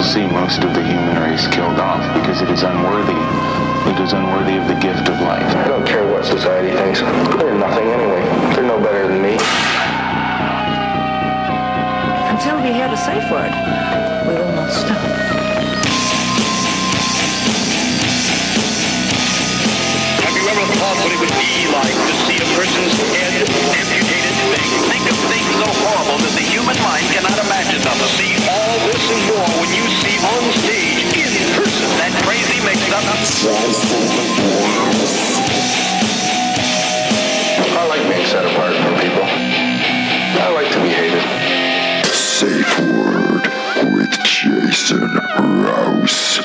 to see most of the human race killed off because it is unworthy. It is unworthy of the gift of life. I don't care what society thinks. They're nothing anyway. They're no better than me. Until we hear the safe word, we will not stop. Have you ever thought what it would be like to see a person's head amputated? Think of things so horrible that the human mind cannot imagine them. To see all this and more when you see on stage, in person, that crazy mix-up. I like being set apart from people. I like to be hated. Safe Word with Jason Rouse.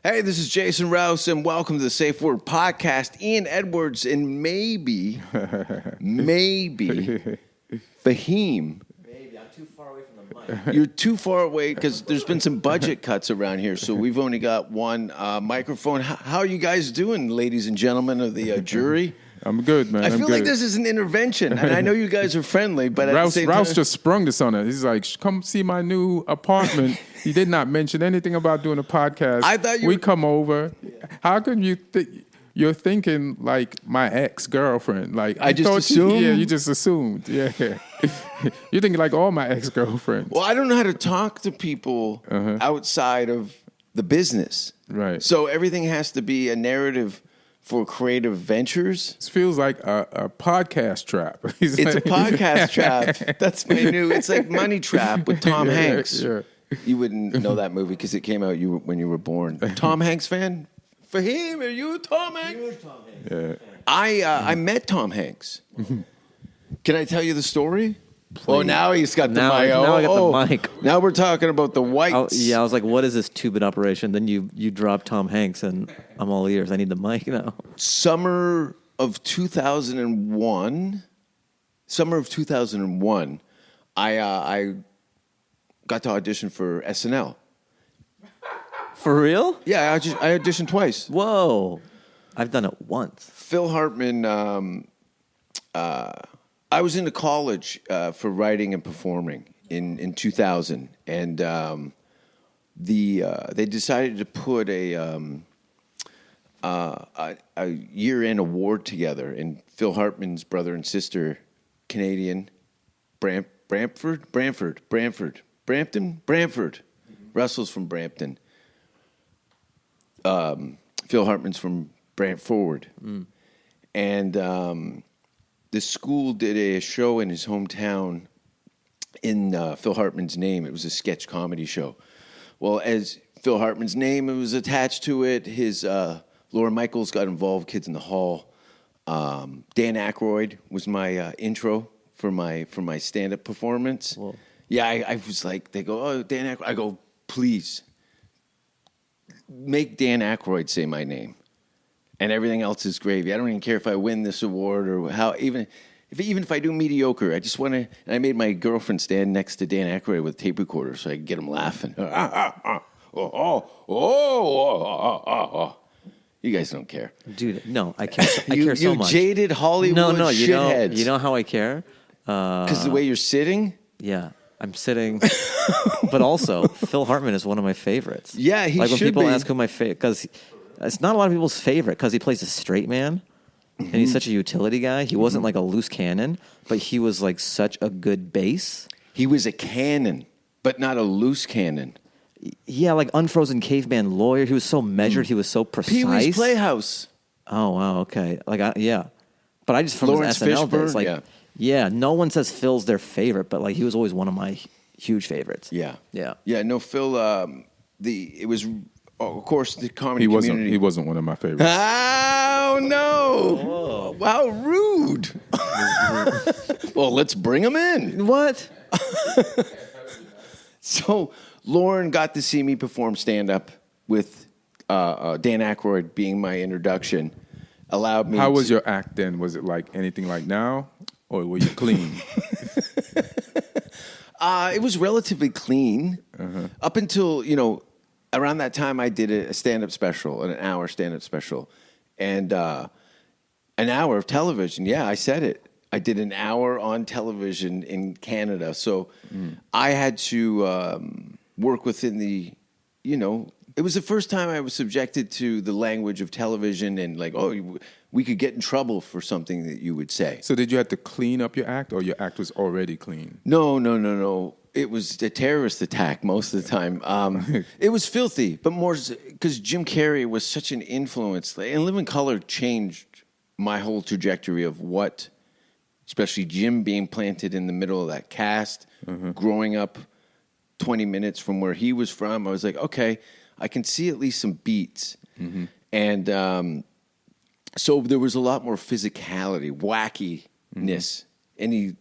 Hey, this is Jason Rouse, and welcome to the Safe Word Podcast. Ian Edwards and maybe Fahim. Baby, I'm too far away from the mic. You're too far away because there's been some budget cuts around here, so we've only got one microphone. How are you guys doing, ladies and gentlemen of the jury? I'm good, man. I feel good. like this is an intervention, and I know you guys are friendly, but at the same Rouse time... just sprung this on us. He's like, come see my new apartment. He did not mention anything about doing a podcast. I thought we come over. How come you're thinking like my ex-girlfriend? Like I just assumed? Yeah, you just assumed. Yeah. You're thinking like all my ex-girlfriends. Well, I don't know how to talk to people outside of the business. Right. So everything has to be a narrative for creative ventures. This feels like a podcast trap. It's a podcast trap. That's my new. It's like Money Trap with Tom Hanks. Yeah. You wouldn't know that movie because it came out when you were born. Tom Hanks fan? Fahim, are you a Tom Hanks? You're Tom Hanks. Yeah. I met Tom Hanks. Can I tell you the story? Oh, now he's got the mic. Now I got the mic. Now we're talking about the whites. I was like, what is this two-bit operation? Then you drop Tom Hanks, and I'm all ears. I need the mic now. Summer of 2001, I got to audition for SNL. For real? Yeah, I auditioned twice. Whoa. I've done it once. Phil Hartman, I was into college for writing and performing in 2000, and they decided to put a year-end award together, and Phil Hartman's brother and sister, Canadian, Brampton. Russell's from Brampton. Phil Hartman's from Brantford. And the school did a show in his hometown in Phil Hartman's name. It was a sketch comedy show. Well, as Phil Hartman's name, it was attached to it. His Laura Michaels got involved, Kids in the Hall. Dan Aykroyd was my intro for my stand-up performance. Whoa. Yeah, I was like, they go, oh, Dan Aykroyd. I go, please, make Dan Aykroyd say my name. And everything else is gravy. I don't even care if I win this award or how, even if I do mediocre. I just want to. And I made my girlfriend stand next to Dan Aykroyd with a tape recorder so I could get him laughing. You guys don't care, Dude, no, I care. I care so much. You jaded Hollywood shitheads. You know how I care? Because the way you're sitting. Yeah, I'm sitting. But also, Phil Hartman is one of my favorites. Yeah, he like when should people be. ask who my favorite, because it's not a lot of people's favorite because he plays a straight man, and he's such a utility guy. He wasn't like a loose cannon, but he was like such a good bass. He was a cannon, but not a loose cannon. Yeah, like Unfrozen Caveman Lawyer. He was so measured. He was so precise. Pee-wee's Playhouse. Oh wow, okay. Like yeah, but I just from Lawrence his SNL days, Fishburne, like yeah. No one says Phil's their favorite, but like he was always one of my huge favorites. Yeah. Yeah. No, Phil. It was. Oh, of course, the comedy community. He wasn't one of my favorites. Oh, no. Whoa. How rude. Well, let's bring him in. What? So, Lauren got to see me perform stand-up with Dan Aykroyd being my introduction. Allowed me How was your act then? Was it like anything like now? Or were you clean? It was relatively clean. Up until, around that time, I did a stand-up special, an hour stand-up special, and an hour of television. Yeah, I said it. I did an hour on television in Canada. So I had to work within the, it was the first time I was subjected to the language of television and like, we could get in trouble for something that you would say. So did you have to clean up your act, or your act was already clean? No. It was a terrorist attack most of the time. It was filthy, but more because Jim Carrey was such an influence. And Living Color changed my whole trajectory of what, especially Jim being planted in the middle of that cast, growing up 20 minutes from where he was from. I was like, okay, I can see at least some beats. And so there was a lot more physicality, wackiness. And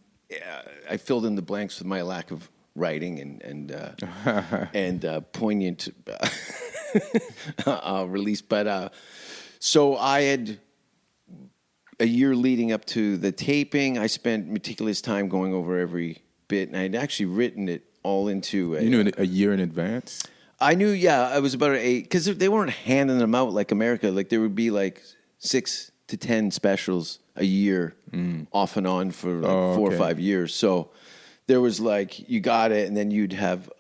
I filled in the blanks with my lack of writing and poignant release. But so I had a year leading up to the taping. I spent meticulous time going over every bit, and I'd actually written it all into You knew a year in advance? I knew, I was about 8, because they weren't handing them out like America. Like there would be like 6 to 10 specials a year off and on for like 4 or 5 years. So there was like, you got it, and then you'd have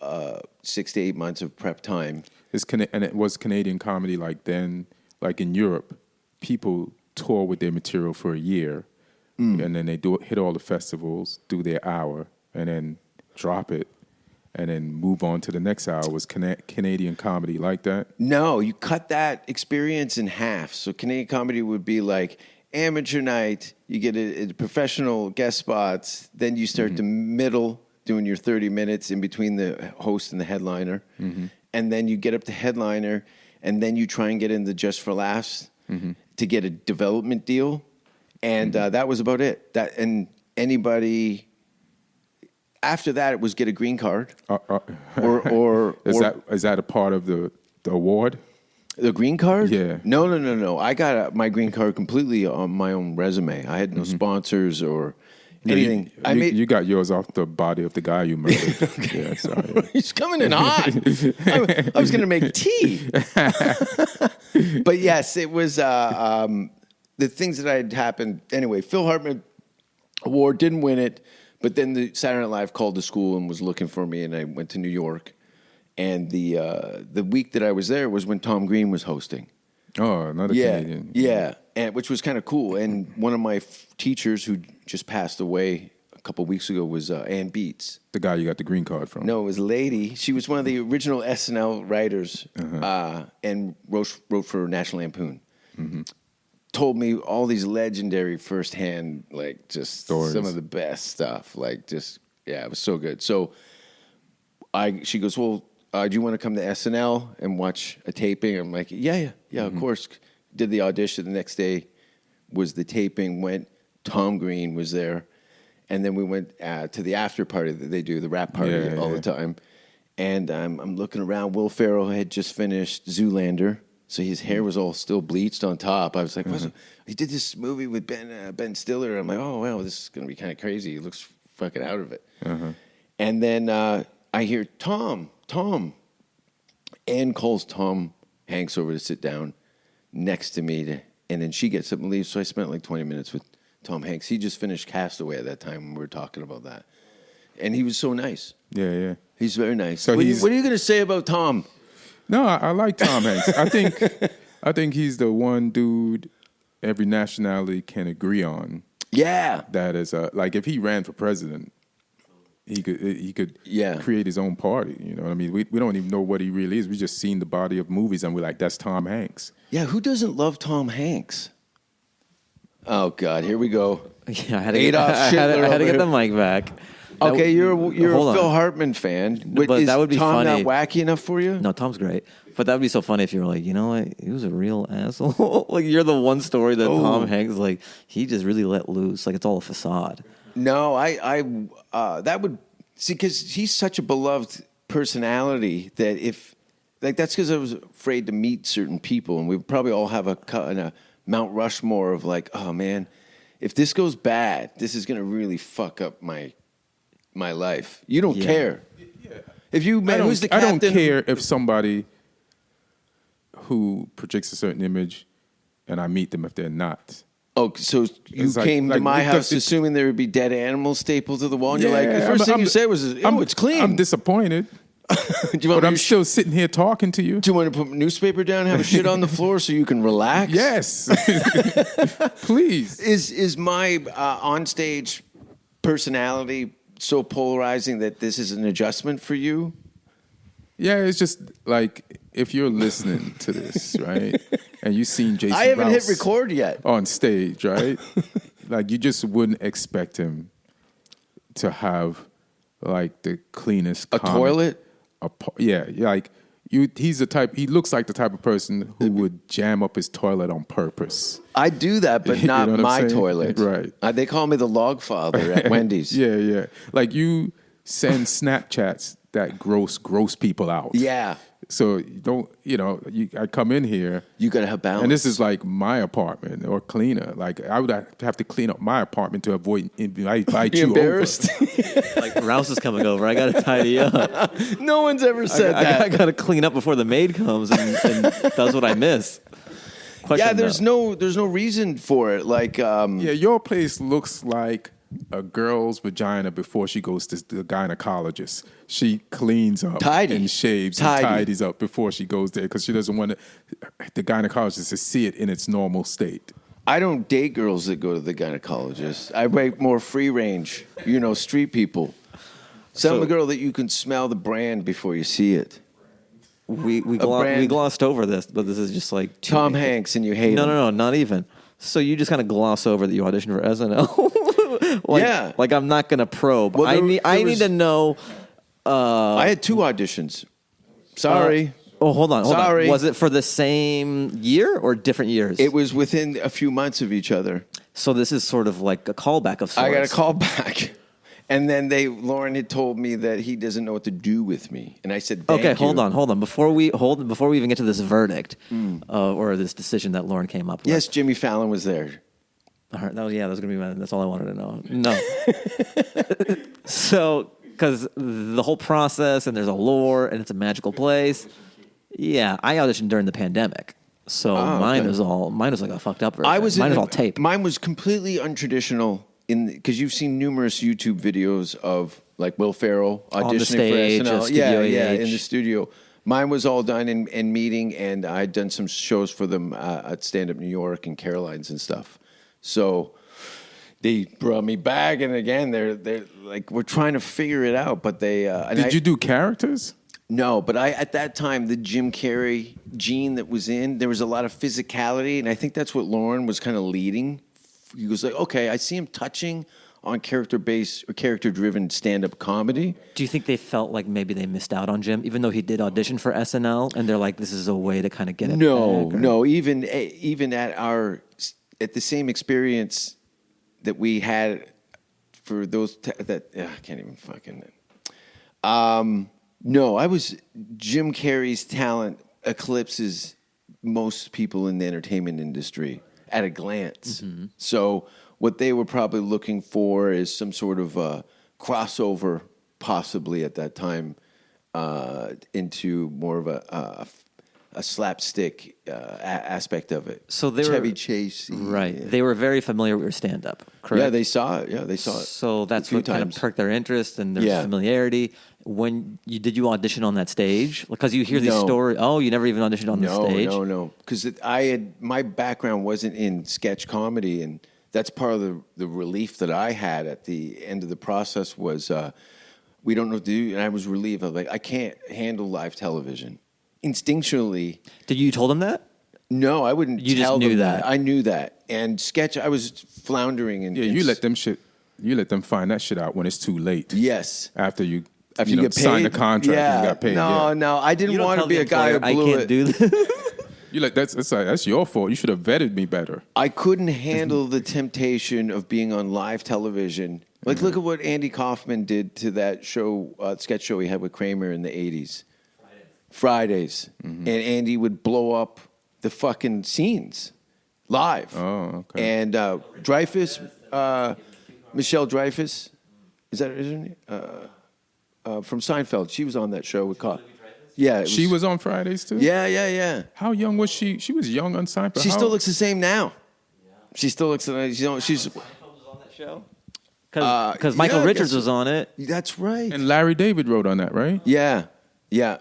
6 to 8 months of prep time. And it was Canadian comedy like then, like in Europe, people tour with their material for a year, and then they hit all the festivals, do their hour, and then drop it, and then move on to the next hour. Was Canadian comedy like that? No, you cut that experience in half. So Canadian comedy would be like amateur night, you get a professional guest spots, then you start the middle, doing your 30 minutes in between the host and the headliner, and then you get up to headliner, and then you try and get in the Just for Laughs to get a development deal, and that was about it. And anybody after that, it was get a green card, or is that a part of the award? The green card? Yeah. No. I got my green card completely on my own resume. I had no sponsors or anything. You got yours off the body of the guy you murdered. Yeah, sorry. He's coming in hot. I was going to make tea. But yes, it was the things that had happened. Anyway, Phil Hartman Award, didn't win it, but then the Saturday Night Live called the school and was looking for me, and I went to New York. And the week that I was there was when Tom Green was hosting. Oh, another Canadian. Yeah, and which was kind of cool. And one of my teachers who just passed away a couple of weeks ago was Ann Beats. The guy you got the green card from. No, it was a lady. She was one of the original SNL writers and wrote for National Lampoon. Told me all these legendary firsthand, like just stories. Some of the best stuff. Like just, it was so good. So she goes, well, do you want to come to SNL and watch a taping? I'm like, yeah, of course. Did the audition. The next day was the taping. Went. Tom Green was there. And then we went to the after party that they do, the rap party all the time. And I'm looking around. Will Ferrell had just finished Zoolander. So his hair was all still bleached on top. I was like, he did this movie with Ben Stiller. I'm like, oh, well, this is going to be kind of crazy. He looks fucking out of it. And then I hear Tom. Ann calls Tom Hanks over to sit down next to me, and then she gets up and leaves. So I spent like 20 minutes with Tom Hanks. He just finished Castaway at that time when we were talking about that. And he was so nice. Yeah. He's very nice. So what are you going to say about Tom? No, I like Tom Hanks. I think he's the one dude every nationality can agree on. Yeah. That is like if he ran for president, he could create his own party. You know what I mean? We don't even know what he really is. We just seen the body of movies and we're like, that's Tom Hanks. Yeah, who doesn't love Tom Hanks? Oh God, here we go. Yeah, I had to get the mic back. Okay, you're a Phil Hartman fan. But that would be Tom funny. not wacky enough for you? No, Tom's great. But that would be so funny if you were like, you know what, he was a real asshole. Like you're the one story that Tom Hanks, like he just really let loose. Like it's all a facade. No, I that would see because he's such a beloved personality that if like that's because I was afraid to meet certain people, and we probably all have a Mount Rushmore of like, oh man, if this goes bad, this is gonna really fuck up my life. You don't care. Yeah. If you met who's the captain? I don't care if somebody who projects a certain image and I meet them if they're not. Oh, so you It's like- came to like, my it house does- assuming there would be dead animals stapled to the wall, and you're like, the Yeah, first thing I'm- you said was, it's clean. I'm disappointed, Do you want but me I'm to still sitting here talking to you. do you want to put newspaper down and have a shit on the floor so you can relax? Yes, please. Is my onstage personality so polarizing that this is an adjustment for you? Yeah, it's just like if you're listening to this, right, and you've seen Jason I haven't hit Rouse record yet. on stage, right? Like you just wouldn't expect him to have like the cleanest A toilet? Yeah, like he's the type. He looks like the type of person who would jam up his toilet on purpose. I do that, but You know not what I'm my saying? toilet. Right. They call me the log father at Wendy's. Yeah. Like you send Snapchats that gross people out. Yeah. So I come in here. You got to have balance. And this is like my apartment or cleaner. Like I would have to clean up my apartment to avoid invite Be you embarrassed. over. Like Rouse is coming over. I got to tidy up. No one's ever said that. I got to clean up before the maid comes and does what I miss. Question, Yeah, there's though. no reason for it. Like, Yeah, your place looks like a girl's vagina before she goes to the gynecologist. She cleans up Tidy. and shaves Tidy. and tidies up before she goes there because she doesn't want the gynecologist to see it in its normal state. I don't date girls that go to the gynecologist. I rate more free range, street people. Some girl that you can smell the brand before you see it. We brand. glossed over this, but this is just like Tom Hanks, and you hate him. No, not even. So you just kind of gloss over that you auditioned for SNL. Yeah. Like I'm not going to probe. Well, I there need was- to know. I had 2 auditions. Sorry. Hold on. Sorry. Was it for the same year or different years? It was within a few months of each other. So this is sort of like a callback of sorts. I got a call back. And then Lauren had told me that he doesn't know what to do with me. And I said, Thank Okay, you. hold on. Before we even get to this verdict or this decision that Lauren came up with. Yes, Jimmy Fallon was there. All right, that was gonna be that's all I wanted to know. No. So, because the whole process and there's a lore and it's a magical place. Yeah, I auditioned during the pandemic, so mine was like a fucked up version. Mine was all tape. Mine was completely untraditional because you've seen numerous YouTube videos of like Will Ferrell auditioning On the stage, for SNL. Studio Yeah, AH. in the studio. Mine was all done in meeting, and I'd done some shows for them at Stand Up New York and Caroline's and stuff. So they brought me back, and again, they're like, we're trying to figure it out. But Did you do characters? No, but at that time, the Jim Carrey gene that was there was a lot of physicality, and I think that's what Lauren was kind of leading. He was like, okay, I see him touching on character-based or character-driven stand-up comedy. Do you think they felt like maybe they missed out on Jim, even though he did audition for SNL, and they're like, this is a way to kind of get it back? No. Even at the same experience that we had for those I can't even fucking. No, Jim Carrey's talent eclipses most people in the entertainment industry at a glance. Mm-hmm. So what they were probably looking for is some sort of crossover, possibly at that time, into more of a slapstick aspect of it. So they Chevy were Chase, right? They were very familiar with your stand-up, correct? Yeah, they saw it. So that's a few what kind of times. perked their interest and their familiarity. When did you audition on that stage? Because you hear these No. stories. Oh, you never even auditioned on the stage? No. Because my background wasn't in sketch comedy, and that's part of the relief that I had at the end of the process was we don't know what to do, and I was relieved. I was like, I can't handle live television. Instinctually, Did you told them that? no, I wouldn't. You just tell knew them that. I knew that, and sketch. I was floundering. Yeah, you let them find that shit out when it's too late. Yes. After you After you get paid, signed the contract and you got paid. No, I didn't You don't want to tell be the a guy who employer, blew I can't it. do this. You like that's your fault. You should have vetted me better. I couldn't handle the temptation of being on live television. Like, look at what Andy Kaufman did to that show, sketch show he had with Kramer in the 80s. Fridays. And Andy would blow up the fucking scenes live. Oh, okay. And Dreyfus, Michelle Dreyfus, is that her name? From Seinfeld. She was on that show with Yeah. She was on Fridays too? Yeah. How young was she? She was young on Seinfeld. She still looks the same now. She still looks nice. You know, she's on that show. Because Michael yeah, I Richards guess- was on it. That's right. And Larry David wrote on that, right? Yeah. Yeah.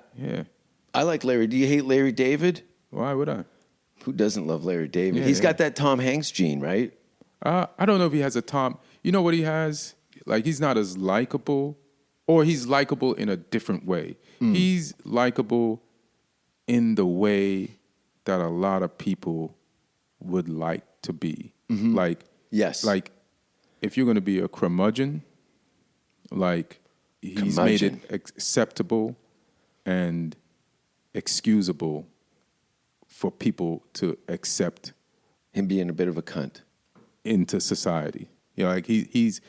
I like Larry. Do you hate Larry David? Why would I? Who doesn't love Larry David? Yeah, He's yeah. got that Tom Hanks gene, right? I don't know if he has a Tom. You know what he has? Like, he's not as likable, or he's likable in a different way. He's likable in the way that a lot of people would like to be. Like, Yes. like if you're going to be a curmudgeon, like he's made it acceptable and excusable for people to accept Him being a bit of a cunt. into society. You know, like he's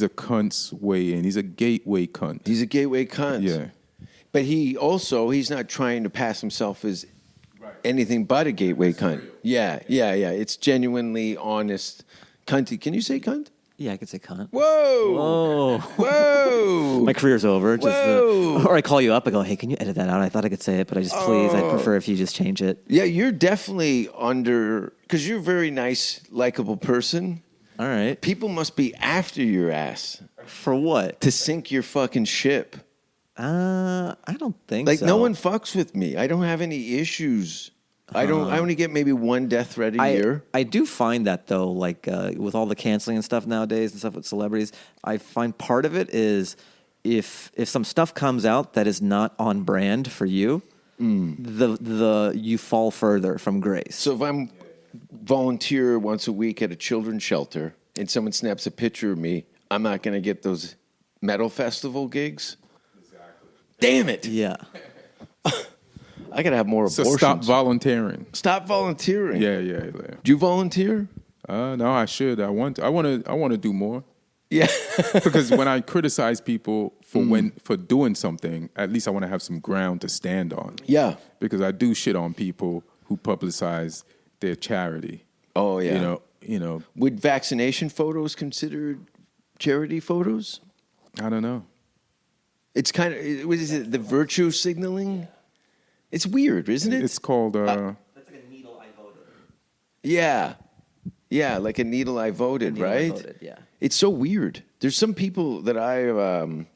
a cunt's way in. He's a gateway cunt. He's a gateway cunt. Yeah. But he's not trying to pass himself as anything but a gateway cunt. Yeah. It's genuinely honest cunty. Can you say cunt? Yeah, I could say cunt. Whoa! Whoa. My career's over. Whoa. Or I call you up. I go, hey, can you edit that out? I thought I could say it, but I just please. I'd prefer if you just change it. Yeah, you're definitely because you're a very nice, likable person. All right. People must be after your ass For what? to sink your fucking ship. I don't think Like, so. no one fucks with me. I don't have any issues. I only get maybe one death threat a year. I do find that, though, like with all the canceling and stuff nowadays and stuff with celebrities, I find part of it is if some stuff comes out that is not on brand for you, you fall further from grace. So if I'm volunteer once a week at a children's shelter and someone snaps a picture of me, I'm not going to get those metal festival gigs. Exactly. Damn it. Yeah. I got to have more So abortions. stop volunteering. Stop volunteering. Yeah. Do you volunteer? No, I should. I want to do more. Yeah. Because when I criticize people for doing something, at least I want to have some ground to stand on. Yeah. Because I do shit on people who publicize their charity. Oh, yeah. You know. Would vaccination photos considered charity photos? I don't know. It's kind of, what is it, the virtue signaling? It's weird, isn't it? It's called. That's like a needle I voted. Yeah, like a needle I voted, right? Voted, yeah. It's so weird. There's some people that I've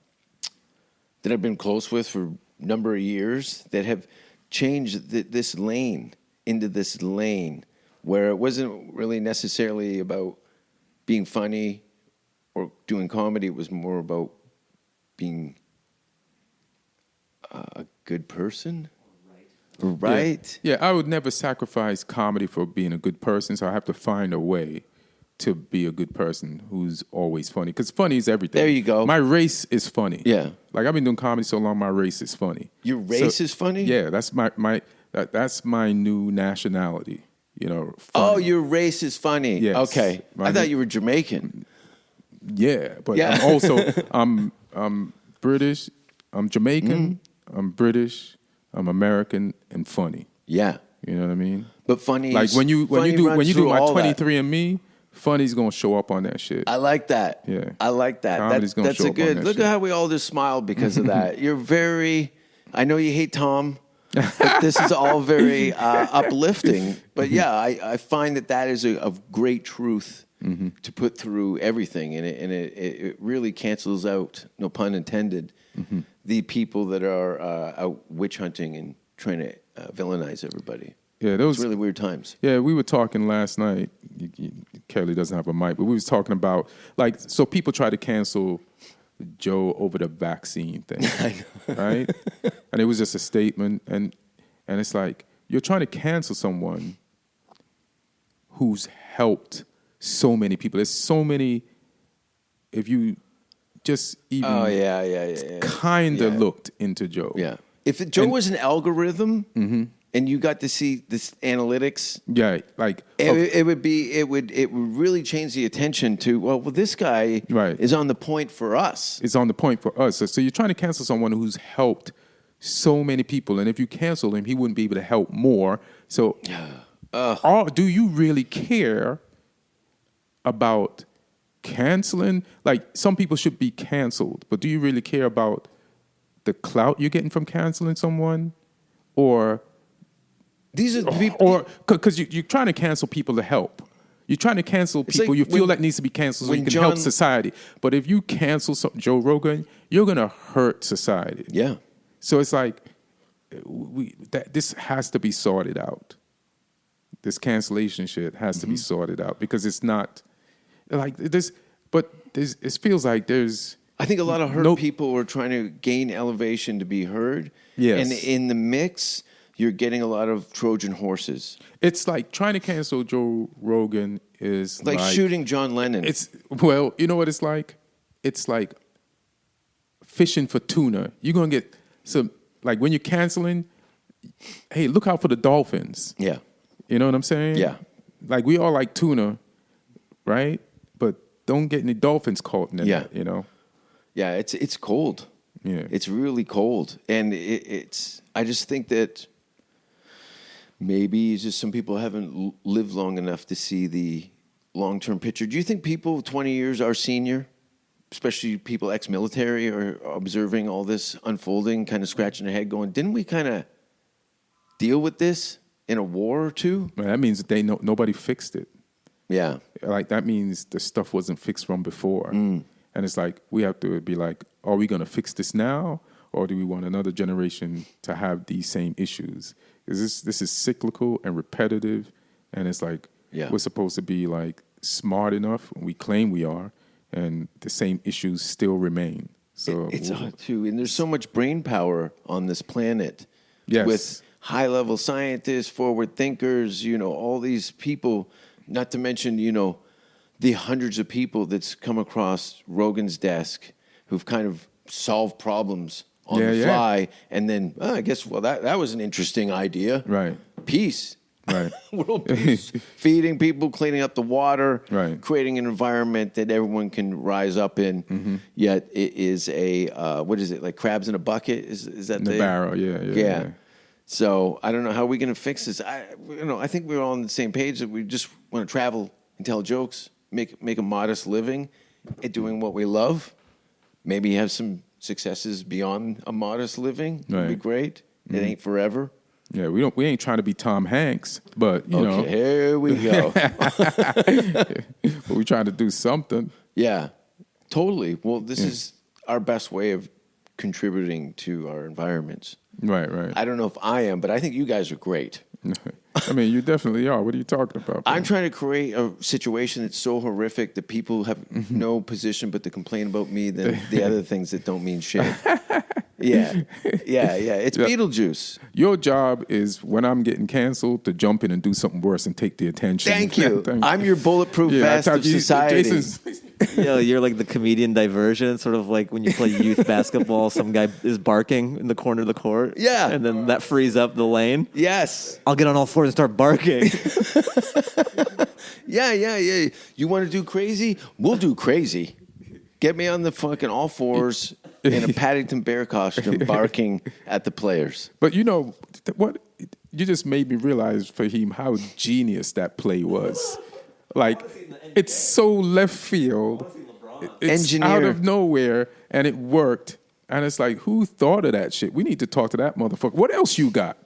been close with for a number of years that have changed this lane into this lane where it wasn't really necessarily about being funny or doing comedy. It was more about being a good person. Right? Yeah, I would never sacrifice comedy for being a good person, so I have to find a way to be a good person who's always funny. Because funny is everything. There you go. My race is funny. Yeah. Like, I've been doing comedy so long, my race is funny. Your race is funny? Yeah, that's that's my new nationality. You know. Oh, funny. your race is funny. Yes. Okay. I thought you were Jamaican. Yeah, but Yeah. I'm also I'm British, I'm Jamaican, I'm British, I'm American, and funny. Yeah. You know what I mean? But funny, Like when you funny do runs my through all that. 23andMe, funny's gonna show up on that shit. I like that. Yeah. I like that. Comedy's gonna That's show a up on good. that Look shit. at how we all just smiled because of that. You're very. I know you hate Tom, but this is all very uplifting. But yeah, I find that is of great truth to put through everything, and it really cancels out, no pun intended, the people that are out witch hunting and trying to villainize everybody. Yeah, those It's really weird times. Yeah, we were talking last night. Kelly doesn't have a mic, but we was talking about so people try to cancel Joe over the vaccine thing, right? And it was just a statement, and it's like you're trying to cancel someone who's helped so many people. There's so many. If you just even kind of looked into Joe, Yeah. If Joe was an algorithm and you got to see this analytics, yeah, like it would really change the attention to, well, this guy is on the point for us. it's on the point for us. So you're trying to cancel someone who's helped so many people, and if you cancel him, he wouldn't be able to help more. So, do you really care about canceling? Like, some people should be canceled, but do you really care about the clout you're getting from canceling someone, or These are the people. or because you're trying to cancel people to help? You're trying to cancel It's people. like You feel when- that needs to be canceled so when you can help John- society. But if you cancel Joe Rogan, you're gonna hurt society. Yeah. So it's like this has to be sorted out. This cancellation shit has to be sorted out because it's not like this. But it feels like there's. I think a lot of hurt Nope. people are trying to gain elevation to be heard. Yes. And in the mix, you're getting a lot of Trojan horses. It's like trying to cancel Joe Rogan is Like shooting John Lennon. Well, you know what it's like? It's like fishing for tuna. You're gonna get some like when you're canceling. Hey, look out for the dolphins. Yeah. You know what I'm saying? Yeah. Like we all like tuna, right? But don't get any dolphins caught in Yeah. that. You know? Yeah, it's cold. Yeah. It's really cold. And it's I just think that maybe it's just some people haven't lived long enough to see the long-term picture. Do you think people 20 years our senior, especially people ex-military, are observing all this unfolding, kind of scratching their head going, didn't we kind of deal with this in a war or two? Well, that means that nobody fixed it. Yeah. Like that means the stuff wasn't fixed from before. And it's like we have to be like, are we going to fix this now, or do we want another generation to have these same issues? Because this is cyclical and repetitive, and it's like we're supposed to be like smart enough. We claim we are, and the same issues still remain. So It's odd too, and there's so much brain power on this planet. Yes. With high-level scientists, forward thinkers, all these people, not to mention, the hundreds of people that's come across Rogan's desk who've kind of solved problems on the fly, and then I guess that was an interesting idea. Right. Peace. Right. World peace. Feeding people, cleaning up the water, Right. creating an environment that everyone can rise up in. Yet it is a what is it, like crabs in a bucket? Is that the barrel? Yeah. So I don't know how we're going to fix this. I think we're all on the same page that we just want to travel and tell jokes, make a modest living at doing what we love. Maybe have some successes beyond a modest living. Would be Right. great. It ain't forever. Yeah, we ain't trying to be Tom Hanks, but you know, Here we go. but we trying to do something. Yeah, totally. Well, this is our best way of contributing to our environments. Right. I don't know if I am, but I think you guys are great. I mean, you definitely are. What are you talking about? I'm trying to create a situation that's so horrific that people have no position but to complain about me than the other things that don't mean shit. Yeah. It's Beetlejuice. Your job is when I'm getting canceled to jump in and do something worse and take the attention. Thank you. I'm your bulletproof vest I of society. Yo, you're like the comedian diversion, sort of like when you play youth basketball, some guy is barking in the corner of the court. Yeah. And then that frees up the lane. Yes. I'll get on all fours and start barking. Yeah. You want to do crazy? We'll do crazy. Get me on the fucking all fours in a Paddington Bear costume barking at the players. But you know what? You just made me realize, Fahim, how genius that play was. Like, it's so left field. It's Engineer. out of nowhere, and it worked. And it's like, who thought of that shit? We need to talk to that motherfucker. What else you got?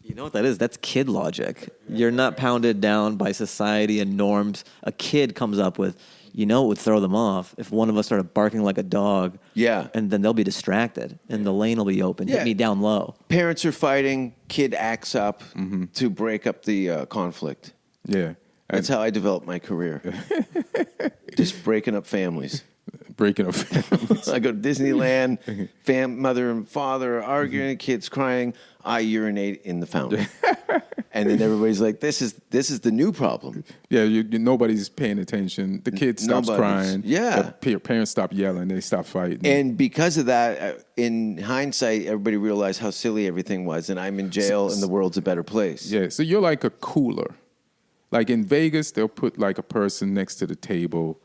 You know what that is? That's kid logic. You're not pounded down by society and norms. A kid comes up with, it would throw them off if one of us started barking like a dog. Yeah. And then they'll be distracted, and the lane will be open. Yeah. Hit me down low. Parents are fighting, kid acts up to break up the conflict. Yeah. That's how I developed my career. Just breaking up families. Breaking up families. I go to Disneyland, mother and father are arguing, kids crying. I urinate in the fountain. And then everybody's like, this is the new problem. Yeah, nobody's paying attention. The kid stops crying. Yeah. The parents stop yelling. They stop fighting. And because of that, in hindsight, everybody realized how silly everything was. And I'm in jail and the world's a better place. Yeah, so you're like a cooler. Like in Vegas, they'll put like a person next to the table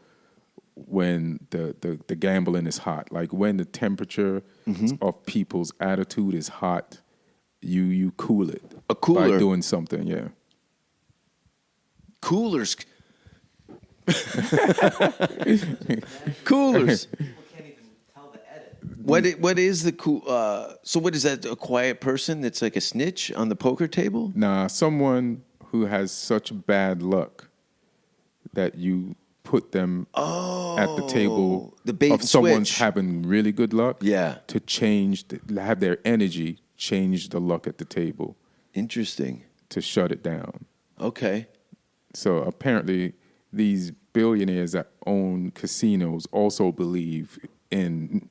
when the gambling is hot. Like when the temperature of people's attitude is hot, you cool it. A cooler. By doing something, yeah. Coolers. Coolers. What is the cool? So what is that? A quiet person that's like a snitch on the poker table? Nah, someone who has such bad luck that you put them at the table the bait of and someone's switch. having really good luck. Yeah. To have their energy change the luck at the table Interesting. to shut it down. Okay. So apparently, these billionaires that own casinos also believe in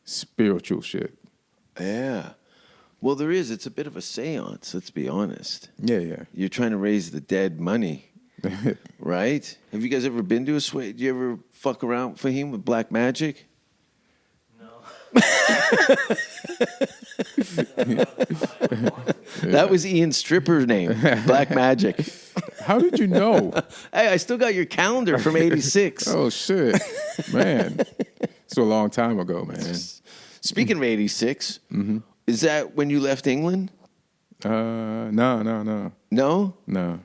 spiritual shit. Yeah. Well, there is. It's a bit of a seance, let's be honest. Yeah. You're trying to raise the dead money, right? Have you guys ever been to a sway? Do you ever fuck around, Fahim, with black magic? That was Ian's stripper's name, Black Magic. How did you know? Hey, I still got your calendar from 86. Oh, shit. Man. It's a long time ago, man. Speaking of 86, is that when you left England? No. No? No.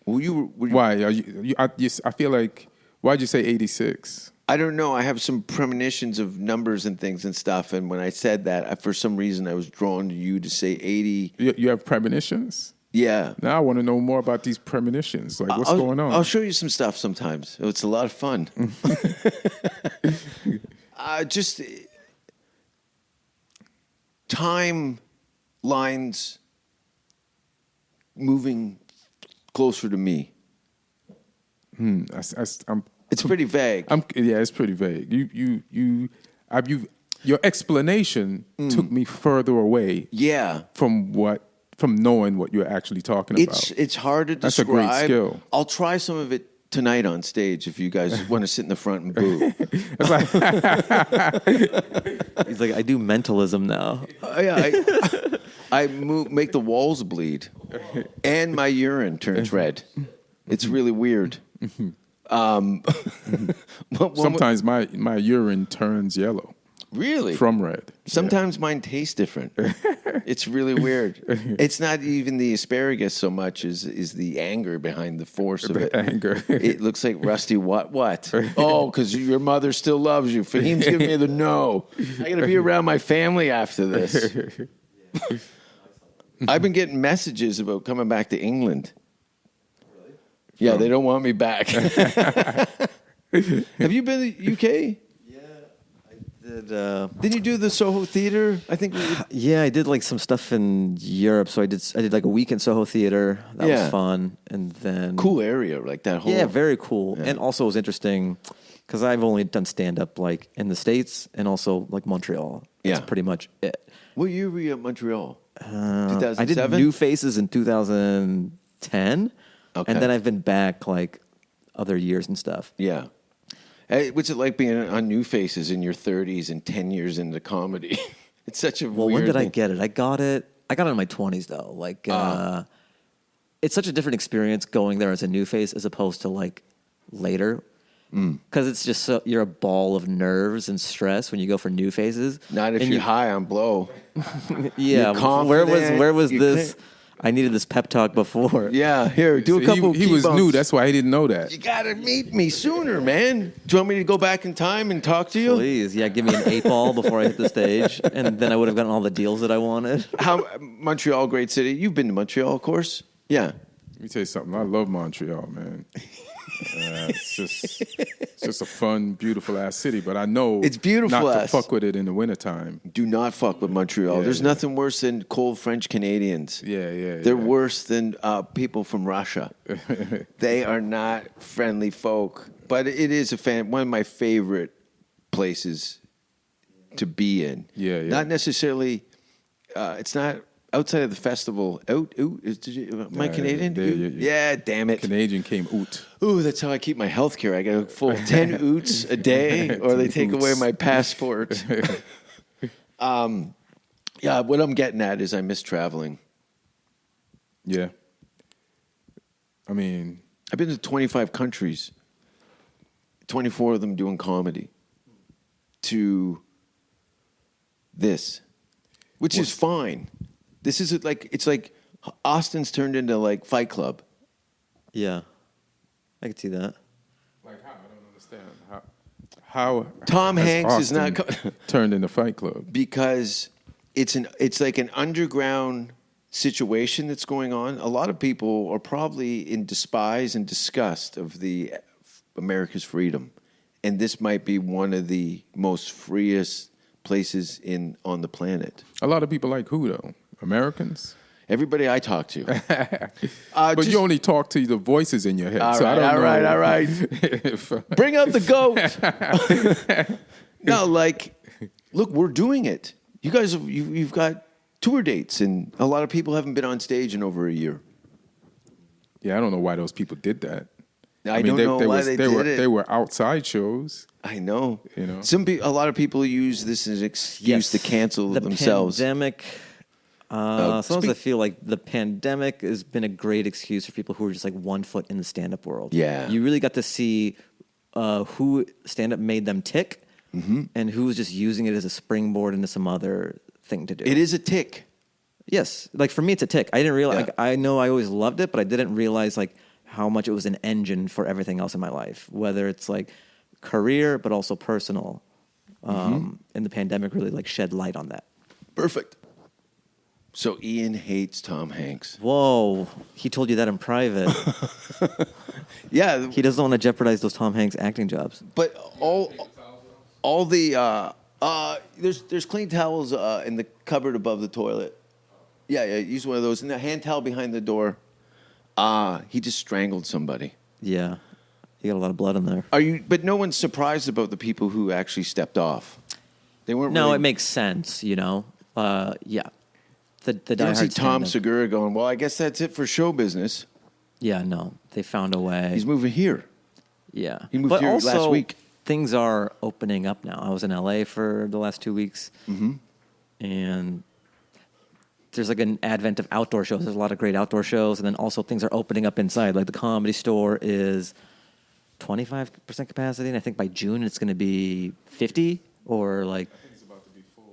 Well, you were Why? I feel like, why'd you say 86? I don't know. I have some premonitions of numbers and things and stuff. And when I said that, for some reason, I was drawn to you to say 80. You have premonitions? Yeah. Now I want to know more about these premonitions. Like, what's going on? I'll show you some stuff sometimes. It's a lot of fun. Just timelines moving closer to me. It's pretty vague. It's pretty vague. Your explanation took me further away. Yeah. From knowing what you're actually talking about. It's hard to That's a describe. great skill. I'll try some of it tonight on stage if you guys want to sit in the front and boo. He's like, I do mentalism now. I make the walls bleed, and my urine turns red. It's really weird. Sometimes my urine turns yellow. Really? From red. Sometimes mine tastes different. It's really weird. It's not even the asparagus so much as the anger behind the force of it. Anger. It looks like rusty what? Oh, because your mother still loves you. Fahim's giving me the no. I got to be around my family after this. I've been getting messages about coming back to England. Yeah, they don't want me back. Have you been to the UK? Didn't you do the Soho Theater? I think. Yeah, I did like some stuff in Europe. So I did like a week in Soho Theater. That was fun, and then cool area, like that whole. Yeah, very cool, and also it was interesting because I've only done stand up like in the States and also like Montreal. That's pretty much it. What year were you at Montreal? 2007. I did New Faces in 2010, and then I've been back like other years and stuff. Yeah. Hey, what's it like being on New Faces in your 30s and 10 years into comedy? It's such a weird when did thing. I get it? I got it in my 20s though. Like, it's such a different experience going there as a new face as opposed to like later. Because it's just you're a ball of nerves and stress when you go for new faces. Not if you're high on blow. Yeah, where was this? I needed this pep talk before. Yeah, here, do a couple. He was bumps. new. That's why he didn't know that. You gotta meet me sooner, man. Do you want me to go back in time and talk to you? Please, yeah. Give me an 8-ball before I hit the stage, and then I would have gotten all the deals that I wanted. Montreal, great city. You've been to Montreal, of course. Yeah. Let me tell you something. I love Montreal, man. It's just a fun, beautiful ass city. But I know it's beautiful. Not to fuck with it in the wintertime. Do not fuck with Montreal. There's nothing worse than cold French Canadians. They're worse than people from Russia. They are not friendly folk. But it is one of my favorite places to be in. Not necessarily. It's not. Outside of the festival, am I Canadian? Yeah, damn it. Canadian came oot. Ooh, that's how I keep my health care. I got a full 10 oots a day, or they take away my passport. Yeah, what I'm getting at is I miss traveling. Yeah. I mean, I've been to 25 countries, 24 of them doing comedy, to this, which is fine. This is like, it's like Austin's turned into like Fight Club. Yeah, I can see that. Like how? I don't understand. How Tom Hanks is not turned into Fight Club because it's like an underground situation that's going on. A lot of people are probably in despise and disgust of the America's freedom. And this might be one of the most freest places on the planet. A lot of people like who, though? Americans? Everybody I talk to. But you only talk to the voices in your head. All so right, I don't know. all right. Bring out the goat. No, like, look, we're doing it. You guys, you've got tour dates, and a lot of people haven't been on stage in over a year. Yeah, I don't know why those people did that. I don't know why they did it. They were outside shows. I know. You know, a lot of people use this as an excuse to cancel themselves. Pandemic. Sometimes I feel like the pandemic has been a great excuse for people who are just like 1 foot in the stand-up world. Yeah. You really got to see who stand-up made them tick and who was just using it as a springboard into some other thing to do. It is a tick. Yes. Like for me, it's a tick. I didn't realize, like, I know I always loved it, but I didn't realize like how much it was an engine for everything else in my life, whether it's like career, but also personal. And the pandemic really like shed light on that. Perfect. So Ian hates Tom Hanks. Whoa. He told you that in private. Yeah. He doesn't want to jeopardize those Tom Hanks acting jobs. But all the there's clean towels in the cupboard above the toilet. Yeah, use one of those. And the hand towel behind the door. He just strangled somebody. Yeah. You got a lot of blood in there. But no one's surprised about the people who actually stepped off. They weren't. No, really, it makes sense, you know. Yeah. The you don't see diehard Tom stand-up. Segura going, well, I guess that's it for show business. Yeah, no. They found a way. He's moving here. Yeah. He moved but here also, last week. Things are opening up now. I was in LA for the last 2 weeks. And there's like an advent of outdoor shows. There's a lot of great outdoor shows. And then also things are opening up inside. Like the Comedy Store is 25% capacity. And I think by June it's going to be 50 or like...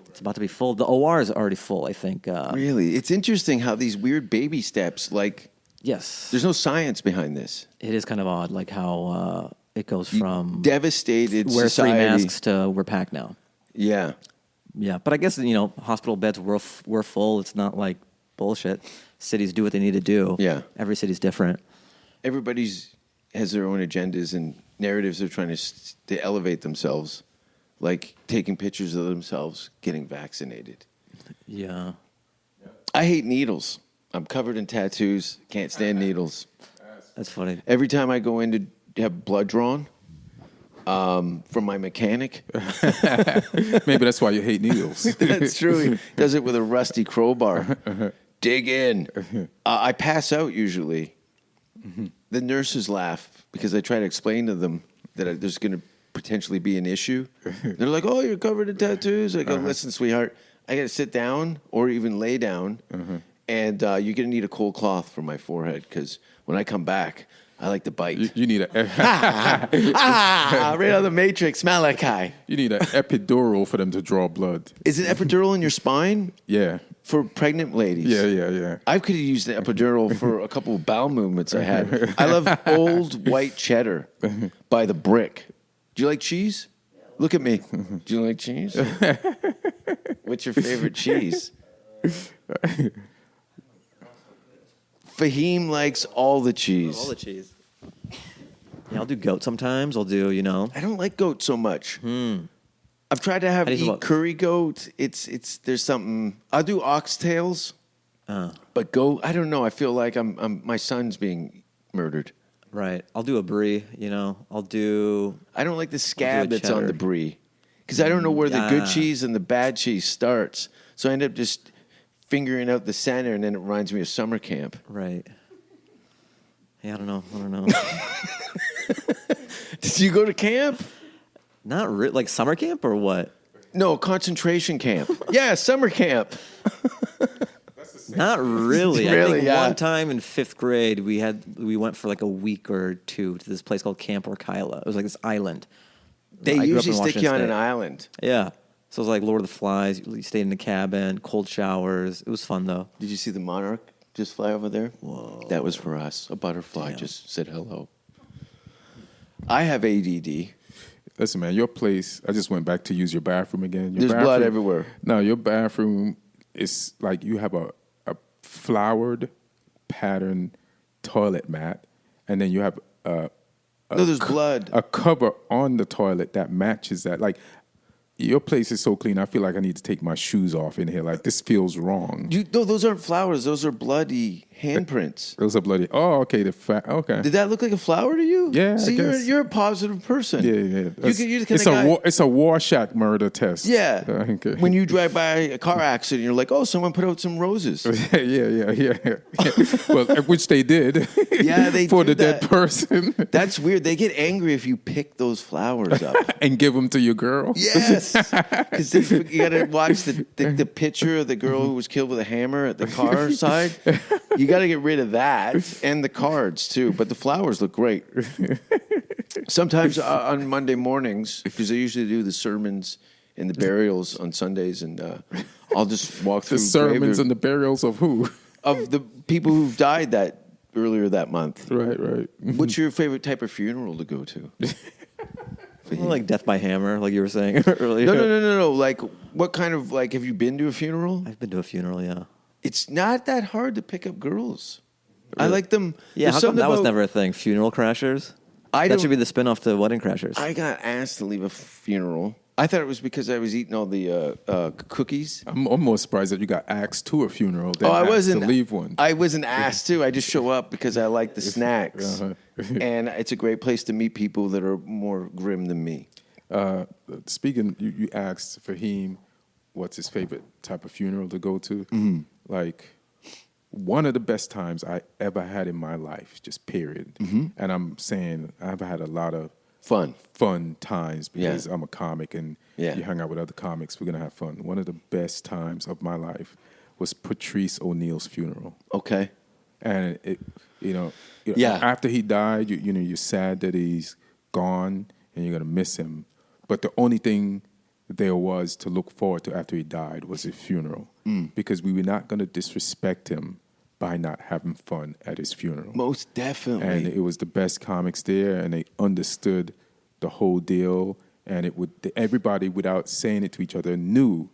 It's about to be full. The OR is already full, I think. Really? It's interesting how these weird baby steps, like... Yes. There's no science behind this. It is kind of odd, like how it goes from... Devastated wear society. 3 masks to we're packed now. Yeah. Yeah, but I guess, you know, hospital beds were full. It's not like bullshit. Cities do what they need to do. Yeah. Every city's different. Everybody's has their own agendas and narratives they're trying to elevate themselves. Like taking pictures of themselves getting vaccinated. Yeah. I hate needles. I'm covered in tattoos. Can't stand needles. That's funny. Every time I go in to have blood drawn from my mechanic. Maybe that's why you hate needles. That's true. He does it with a rusty crowbar. Dig in. I pass out usually. The nurses laugh because I try to explain to them that there's going to potentially be an issue. They're like, oh, you're covered in tattoos. I go, listen, sweetheart, I got to sit down or even lay down, and you're going to need a cold cloth for my forehead because when I come back, I like to bite. You need a right out of the Matrix, Malachi. you need an epidural for them to draw blood. Is an epidural in your spine? Yeah. For pregnant ladies. Yeah. I could have used an epidural for a couple of bowel movements I had. I love old white cheddar by the brick. Do you like cheese? Look at me. Do you like cheese? What's your favorite cheese? Fahim likes all the cheese. All the cheese. Yeah, I'll do goat sometimes. I'll do, you know. I don't like goat so much. I've tried to eat curry goat. It's there's something. I'll do oxtails, but goat. I don't know. I feel like my son's being murdered. Right. I'll do a brie, you know. I don't like the scab that's on the brie because I don't know where the good cheese and the bad cheese starts. So I end up just fingering out the center, and then it reminds me of summer camp. Right. Yeah, I don't know. Did you go to camp? Not like summer camp or what? No, concentration camp. Yeah, summer camp. Not really. Really, I think yeah. one time in 5th grade we went for like a week or two to this place called Camp Orkyla. It was like this island. They I grew up usually in stick Washington you on State. an island. Yeah. So it was like Lord of the Flies. You stayed in the cabin, cold showers. It was fun though. Did you see the monarch just fly over there? Whoa. That was for us. A butterfly just said hello. I have ADD. Listen, man, your place, I just went back to use your bathroom again. There's blood everywhere. No, your bathroom is like you have a flowered pattern toilet mat, and then you have No, there's blood. a cover on the toilet that matches that. Like, your place is so clean. I feel like I need to take my shoes off in here. Like, this feels wrong. No, those aren't flowers. Those are bloody handprints. Those are bloody. Oh, okay. Okay. Did that look like a flower to you? Yeah, I See, guess. you're a positive person. Yeah. You're the kind of guy. It's a Rorschach murder test. Yeah. Okay. When you drive by a car accident, you're like, oh, someone put out some roses. yeah. Well, which they did. Yeah, they for do the that. dead person. That's weird. They get angry if you pick those flowers up. And give them to your girl. Yes, because you got to watch the picture of the girl who was killed with a hammer at the car side. You got to get rid of that and the cards too. But the flowers look great. Sometimes on Monday mornings, because I usually do the sermons and the burials on Sundays, and I'll just walk through The sermons and the burials of who? of the people who've died earlier that month. Right. What's your favorite type of funeral to go to? Well, like death by hammer, like you were saying earlier. No. Like, what kind of, like, have you been to a funeral? I've been to a funeral, yeah. It's not that hard to pick up girls. I like them. Yeah, There's how come something that was about- never a thing? Funeral crashers? I That don't- should be the spin-off to Wedding Crashers. I got asked to leave a funeral. I thought it was because I was eating all the cookies. I'm almost surprised that you got asked to a funeral. Then I asked wasn't. to leave one. I wasn't asked to. I just show up because I like the snacks, and it's a great place to meet people that are more grim than me. Speaking, you asked Fahim what's his favorite type of funeral to go to. Like, one of the best times I ever had in my life, just period. And I'm saying I've had a lot of fun times because I'm a comic and you hang out with other comics. We're going to have fun. One of the best times of my life was Patrice O'Neal's funeral. Okay. And it, Yeah. after he died, you're sad that he's gone and you're going to miss him. But the only thing there was to look forward to after he died was his funeral because we were not going to disrespect him by not having fun at his funeral. Most definitely. And it was the best comics there, and they understood the whole deal. And everybody, without saying it to each other, knew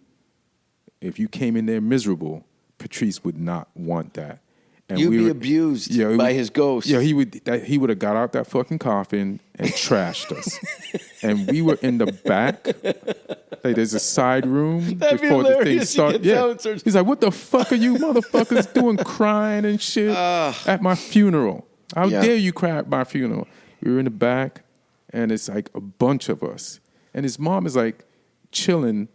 if you came in there miserable, Patrice would not want that. And You'd be abused by his ghost. Yeah, he would have got out that fucking coffin and trashed us. And we were in the back. Like, there's a side room That'd be before the thing hilarious. started. He gets out and starts- He's like, "What the fuck are you motherfuckers doing, crying and shit at my funeral? How dare you cry at my funeral?" We were in the back, and it's like a bunch of us, and his mom is like chilling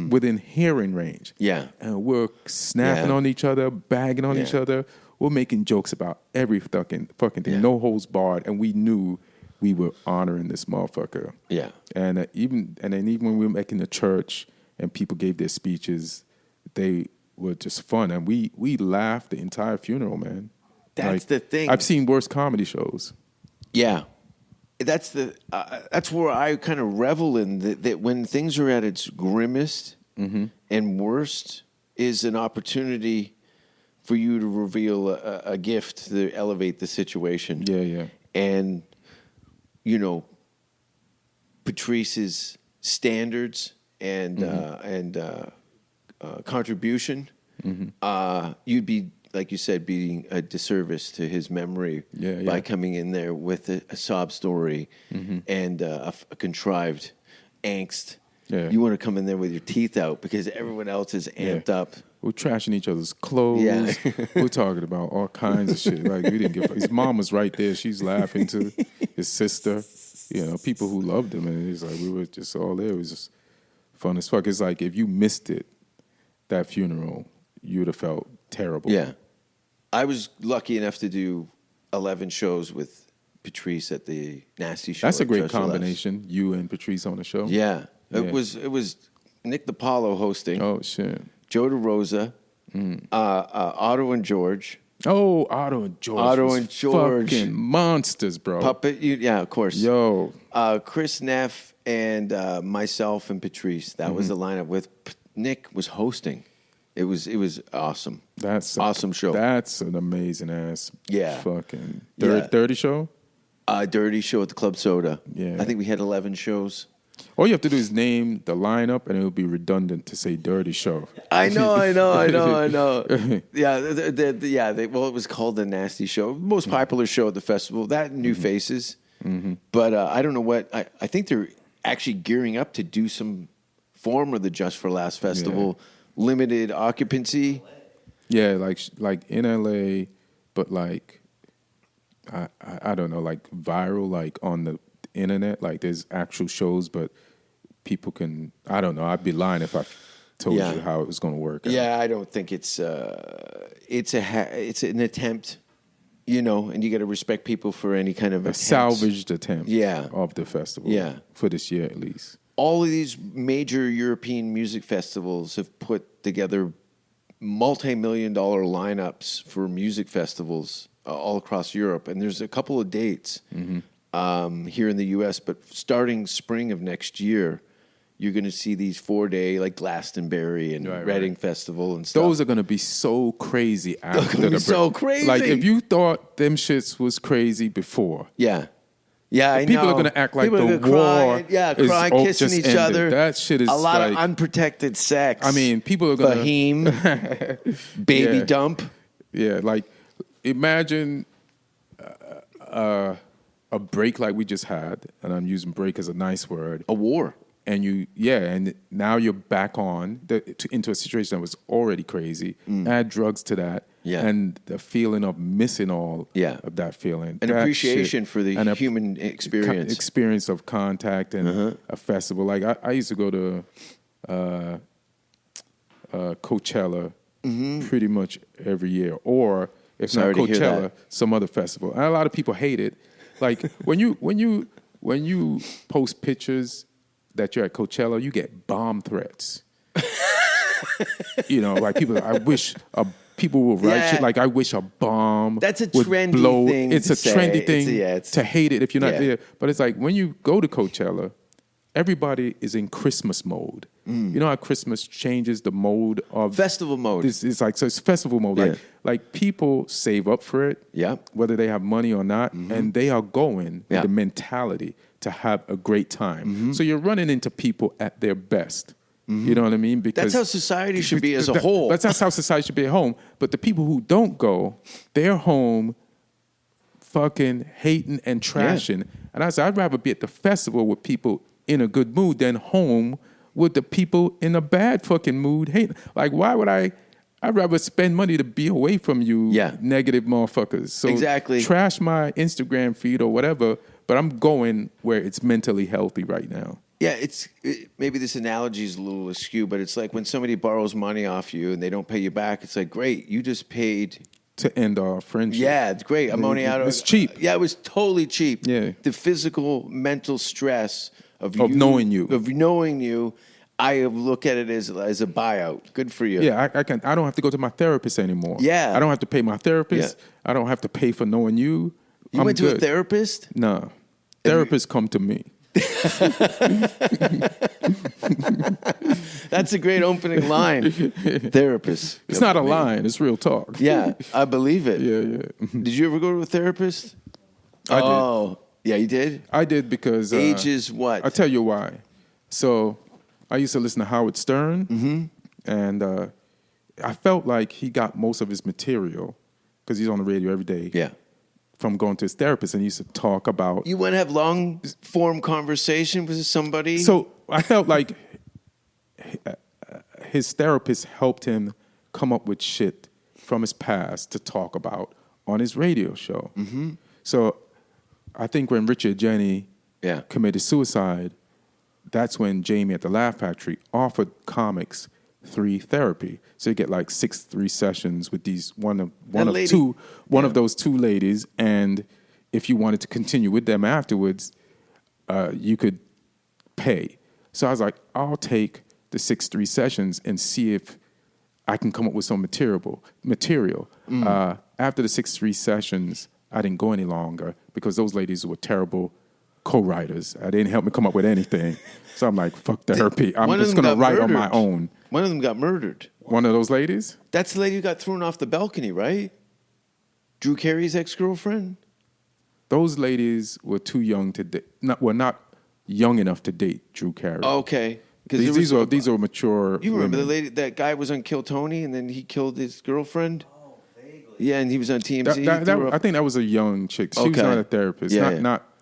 within hearing range. Yeah. And we're snapping on each other, bagging on each other. We're making jokes about every fucking thing, no holds barred, and we knew we were honoring this motherfucker. Yeah. And even when we were making the church and people gave their speeches, they were just fun, and we laughed the entire funeral, man. That's the thing. I've seen worse comedy shows. Yeah. That's where I kind of revel in that when things are at its grimmest and worst is an opportunity for you to reveal a gift to elevate the situation. Yeah. And, Patrice's standards and contribution, you'd be, like you said, being a disservice to his memory by coming in there with a sob story and a contrived angst. Yeah. You want to come in there with your teeth out because everyone else is amped up. We're trashing each other's clothes. Yeah. We're talking about all kinds of shit. Like, we didn't give. His mom was right there. She's laughing to his sister. People who loved him, and it's like we were just all there. It was just fun as fuck. It's like if you missed it, that funeral, you would have felt terrible. Yeah, I was lucky enough to do 11 shows with Patrice at the Nasty Show. That's a great Trust Less. combination. You and Patrice on the show. Yeah. Yeah. It was Nick DiPaolo hosting. Oh shit. Joe DeRosa, Otto and George. Oh, Otto and George. Otto was and George. fucking monsters, bro. Puppet, yeah, of course. Yo. Chris Neff and myself and Patrice. That was the lineup. With Nick was hosting. It was awesome. That's awesome show. That's an amazing ass. Fucking dirty show. Dirty show at the Club Soda. Yeah. I think we had 11 shows. All you have to do is name the lineup, and it will be redundant to say "dirty show." I know. Yeah, it was called the Nasty Show, most popular show at the festival. That and New Faces. But I don't know what I think they're actually gearing up to do some form of the Just for Laughs festival, limited occupancy. Yeah, like in LA, but like I don't know, like viral, like on the internet. Like there's actual shows, but people can. I don't know. I'd be lying if I told you how it was going to work. Yeah, I don't think it's an attempt, and you got to respect people for any kind of A salvaged attempt of the festival. Yeah. For this year at least. All of these major European music festivals have put together multi-million-dollar lineups for music festivals all across Europe, and there's a couple of dates here in the U.S., but starting spring of next year, you're going to see these 4-day like Glastonbury and Reading Festival and stuff. Those are going to be so crazy after the break. So crazy. Like if you thought them shits was crazy before. Yeah, I people know. are going to act like people the war crying, kissing each other. That shit is a lot like, of unprotected sex. I mean, people are going to Fahim, baby dump. Yeah, like imagine a break like we just had, and I'm using break as a nice word. A war. And and now you're back on into a situation that was already crazy. Add drugs to that, and the feeling of missing all of that feeling. An appreciation for the human experience. Experience of contact and a festival. Like I used to go to Coachella pretty much every year. Or if not Coachella, some other festival. And a lot of people hate it. Like when you post pictures that you're at Coachella, you get bomb threats. Like people, people will write shit like, I wish a bomb That's a would trendy blow. thing It's to a say. trendy thing It's to hate it if you're not there. But it's like when you go to Coachella, everybody is in Christmas mode. You know how Christmas changes the mode of Festival mode. It's like, so it's festival mode. Yeah. Like people save up for it, whether they have money or not, and they are going with the mentality to have a great time. So you're running into people at their best. You know what I mean? Because that's how society should be as a whole. That's how society should be at home. But the people who don't go, they're home fucking hating and trashing. And I said, I'd rather be at the festival with people in a good mood than home with the people in a bad fucking mood hating. Like, why would I'd rather spend money to be away from you negative motherfuckers. So trash my Instagram feed or whatever, but I'm going where it's mentally healthy right now. Yeah, maybe this analogy is a little askew, but it's like when somebody borrows money off you and they don't pay you back, it's like, great, you just paid to end our friendship. Yeah, it's great. I'm only out of it's cheap. Yeah, it was totally cheap. Yeah. The physical, mental stress of knowing you. I look at it as a buyout. Good for you. Yeah, I don't have to go to my therapist anymore. Yeah. I don't have to pay my therapist. Yeah. I don't have to pay for knowing you. You went to a therapist? No. Therapists come to me. That's a great opening line. Therapist. It's not a line. It's real talk. Yeah, I believe it. Yeah. Did you ever go to a therapist? I did. Yeah, you did? I did because... Age is what? I'll tell you why. So I used to listen to Howard Stern, and I felt like he got most of his material, because he's on the radio every day, from going to his therapist, and he used to talk about... You want to have long-form conversation with somebody? So I felt like his therapist helped him come up with shit from his past to talk about on his radio show. Mm-hmm. So I think when Richard Jenny committed suicide, that's when Jamie at the Laugh Factory offered comics 3 therapy. So you get like 6 3 sessions with these one of those 2 ladies, and if you wanted to continue with them afterwards, you could pay. So I was like, I'll take the 6 3 sessions and see if I can come up with some material. After the 6 3 sessions, I didn't go any longer because those ladies were terrible co-writers. They didn't help me come up with anything. So I'm like, fuck therapy. I'm just going to write on my own. One of them got murdered. One of those ladies? That's the lady who got thrown off the balcony, right? Drew Carey's ex-girlfriend? Those ladies were too young to date. Not young enough to date Drew Carey. Okay. These are mature You remember women. the lady, that guy was on Kill Tony, and then he killed his girlfriend? Oh, vaguely. Yeah, and he was on TMZ. I think that was a young chick. She was not a therapist.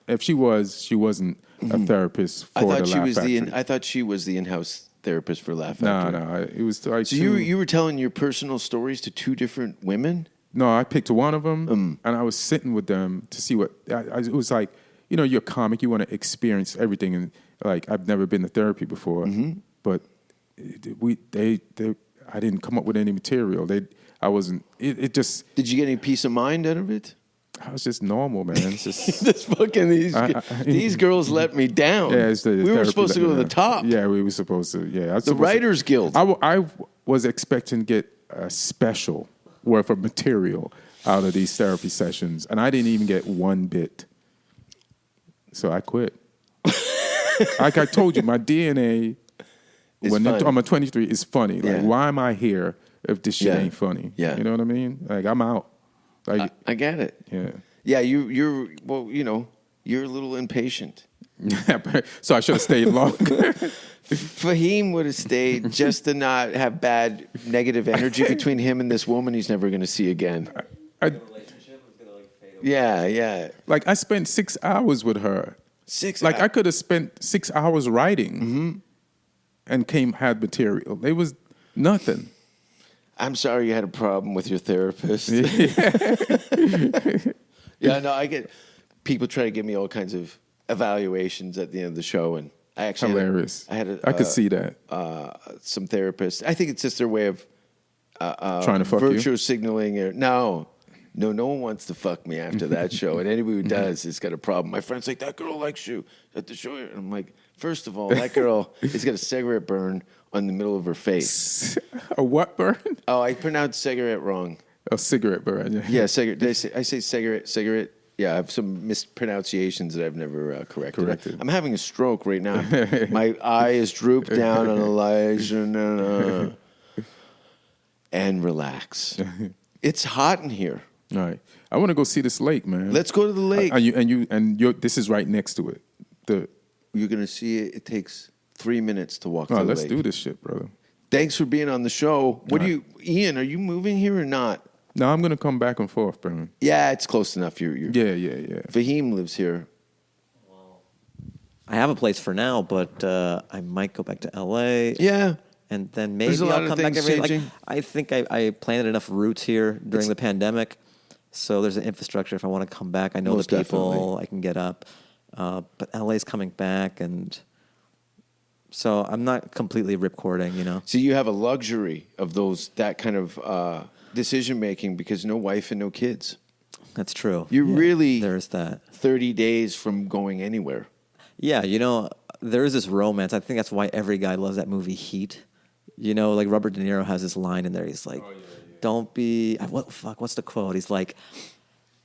If she was, she wasn't a therapist for I thought the she Laugh was Factory. I thought she was the in-house therapist for Laugh No, Factory. no, it was like So two- you were telling your personal stories to two different women? No, I picked one of them, and I was sitting with them to see what. It was like, you're a comic, you want to experience everything, and like I've never been to therapy before, but I didn't come up with any material. I wasn't. It just. Did you get any peace of mind out of it? I was just normal, man. It's just. This fucking these girls let me down. Yeah, it's the we were therapy supposed to that- go to the top. Yeah, we were supposed to. Yeah, I was The supposed to- Writers Guild. I was expecting to get a special worth of material out of these therapy sessions, and I didn't even get one bit. So I quit. Like I told you, my DNA It's when funny. I'm 23 is funny. Yeah. Like, why am I here if this shit Yeah. ain't funny? Yeah. You know what I mean? Like, I'm out. Like, I get it. yeah. Yeah, you're well, you're a little impatient. So I should have stayed longer. Fahim would have stayed just to not have bad negative energy between him and this woman he's never going to see again. Yeah. Like, I spent 6 hours with her. I could have spent 6 hours writing and had material. It was nothing. I'm sorry you had a problem with your therapist. Yeah, no, I get people try to give me all kinds of evaluations at the end of the show, and I actually Hilarious. I could see that. some therapists. I think it's just their way of Trying to fuck you? virtue signaling. No one wants to fuck me after that show, and anybody who does has got a problem. My friend's like, that girl likes you at the show, and I'm like, first of all, that girl has got a cigarette burn on the middle of her face. A what burn? Oh, I pronounced cigarette wrong. A cigarette burn. Yeah, cigarette. I say cigarette. Yeah, I have some mispronunciations that I've never corrected. I'm having a stroke right now. My eye is drooped down on Elijah. And relax. It's hot in here. All right. I want to go see this lake, man. Let's go to the lake. This is right next to it. You're going to see it. It takes 3 minutes to walk to the Let's lake. do this shit, brother. Thanks for being on the show. Ian, are you moving here or not? No, I'm going to come back and forth, bro. Yeah, it's close enough. You're Yeah. Fahim lives here. I have a place for now, but I might go back to LA. Yeah. And then There's a maybe lot I'll of come back things every. Like, changing. I think I planted enough roots here during the pandemic, so there's an infrastructure. If I want to come back, I know Most the people. definitely. I can get up. But LA's coming back, and so I'm not completely ripcording. So you have a luxury of that kind of decision making because no wife and no kids. That's true. You're really there's that. 30 days from going anywhere. Yeah, there is this romance. I think that's why every guy loves that movie Heat. Like Robert De Niro has this line in there. He's like, "Don't be what's the quote?" He's like,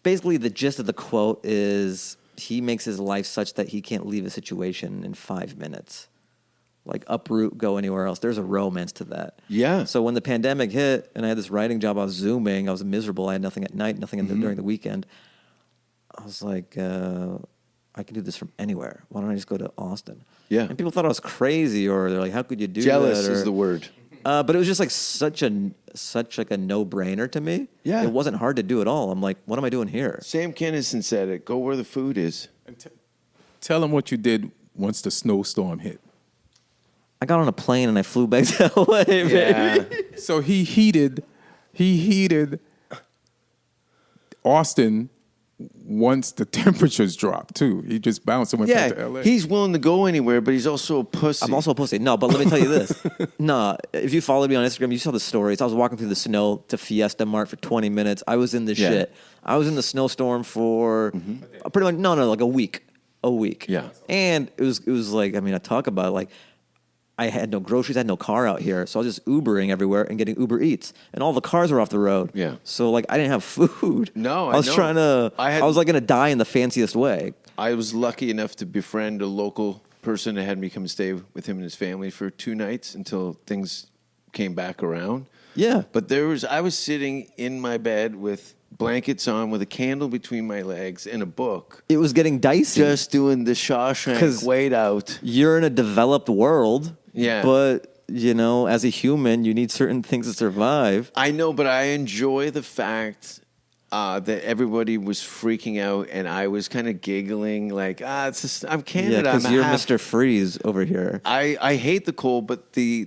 basically the gist of the quote is he makes his life such that he can't leave a situation in 5 minutes. Like uproot, go anywhere else. There's a romance to that. Yeah. So when the pandemic hit and I had this writing job, I was Zooming. I was miserable. I had nothing at night, nothing during the weekend. I was like, I can do this from anywhere. Why don't I just go to Austin? Yeah. And people thought I was crazy, or they're like, "How could you do Jealous that?" is the word. But it was just like such a no-brainer to me. Yeah. It wasn't hard to do at all. I'm like, what am I doing here? Sam Kinison said it. Go where the food is. And tell them what you did once the snowstorm hit. I got on a plane and I flew back to LA, baby. So he heated Austin once the temperatures dropped too. He just bounced and went back to LA. He's willing to go anywhere, but he's also a pussy. I'm also a pussy. No, but let me tell you this. No, if you followed me on Instagram, you saw the stories. I was walking through the snow to Fiesta Mart for 20 minutes. I was in the shit. I was in the snowstorm for pretty much, like a week. A week. Yeah. And it was like, I talk about it, like, I had no groceries, I had no car out here, so I was just Ubering everywhere and getting Uber Eats, and all the cars were off the road. Yeah. So like I didn't have food. No, I was know. trying to. I was like gonna die in the fanciest way. I was lucky enough to befriend a local person that had me come stay with him and his family for 2 nights until things came back around. Yeah. But I was sitting in my bed with blankets on, with a candle between my legs and a book, It was getting dicey. just doing the Shawshank wait out. You're in a developed world. Yeah. But as a human, you need certain things to survive. I know, but I enjoy the fact that everybody was freaking out, and I was kind of giggling, like, it's just, I'm Yeah, Canada. because I'm you're half- Mr. Freeze over here. I hate the cold, but the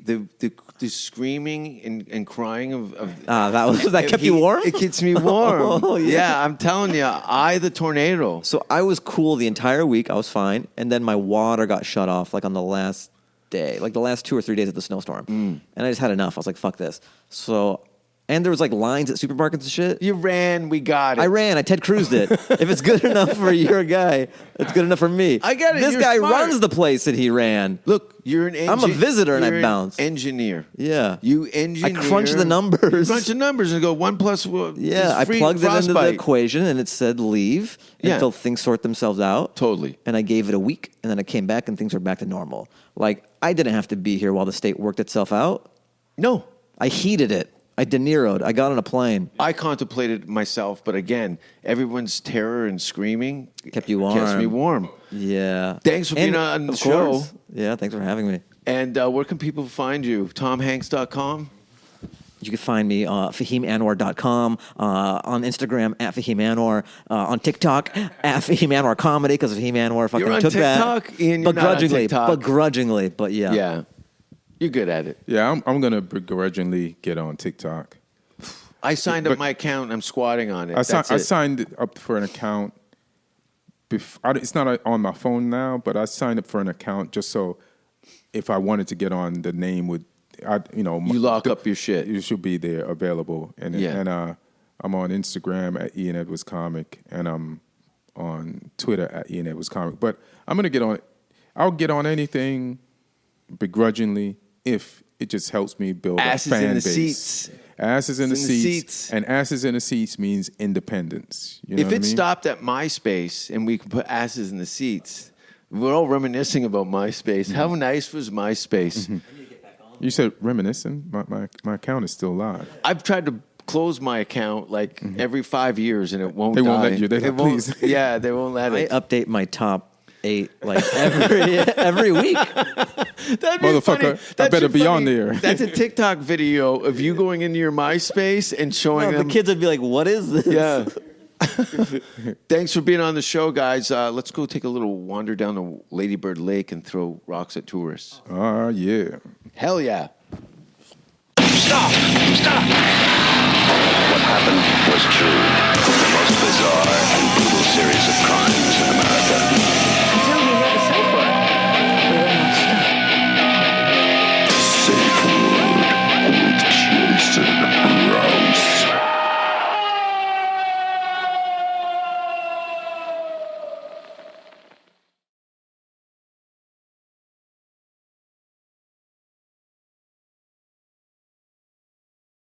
screaming and crying of That kept you warm? It keeps me warm. Oh, yeah. I'm telling you, the tornado. So I was cool the entire week. I was fine, and then my water got shut off like on the last day, like the last 2 or 3 days of the snowstorm, and I just had enough. I was like, "Fuck this!" So. And there was like lines at supermarkets and shit. You ran, we got it. I ran. I Ted Cruz'd it. If it's good enough for your guy, it's good enough for me. I get it. This You're guy smart. runs the place that he ran. Look, you're an I'm a visitor and I you're an bounce. engineer. Yeah. You engineer. I crunch the numbers. You crunch the numbers and go 1 plus 1. Yeah, I plugged it into the equation and it said leave until things sort themselves out. Totally. And I gave it a week and then I came back and things are back to normal. Like, I didn't have to be here while the state worked itself out. No. I heated it. I De Niro'd. I got on a plane. I contemplated myself, but again, everyone's terror and screaming Kept you warm. Keeps me warm. Yeah. Thanks for being on the show. Course. Yeah, thanks for having me. And where can people find you? TomHanks.com? You can find me FahimAnwar.com, on Instagram at Fahim Anwar, on TikTok at Fahim Anwar Comedy because Fahim Anwar fucking You're on took TikTok? that. Ian, you're not on TikTok. Begrudgingly, but yeah. Yeah. You're good at it. Yeah, I'm going to begrudgingly get on TikTok. I signed up my account. I'm squatting on it. I That's it. signed up for an account. It's not on my phone now, but I signed up for an account just so if I wanted to get on, the name would, You lock up your shit. You should be there available. And I'm on Instagram at Ian Edwards Comic, and I'm on Twitter at Ian Edwards Comic. But I'm going to get on it. I'll get on anything begrudgingly if it just helps me build Asses a fan in the base. seats. Asses in the It's in the seats. seats. And asses in the seats means independence. You know If what I it mean? stopped at MySpace and we could put asses in the seats, we're all reminiscing about MySpace. How nice was MySpace? You said reminiscing? My account is still live. I've tried to close my account like every 5 years and it won't They won't die. let you. They're It like, won't- please. Yeah, they won't let I it. update my top 8 like every week. That'd be Motherfucker, funny. I That's better your be on there. That's a TikTok video of you going into your MySpace and showing No, them. the kids would be like, "What is this?" Yeah. Thanks for being on the show, guys. Let's go take a little wander down the Lady Bird Lake and throw rocks at tourists. Yeah. Hell yeah. Stop! Stop! What happened was true. The most bizarre and brutal series of crimes in America.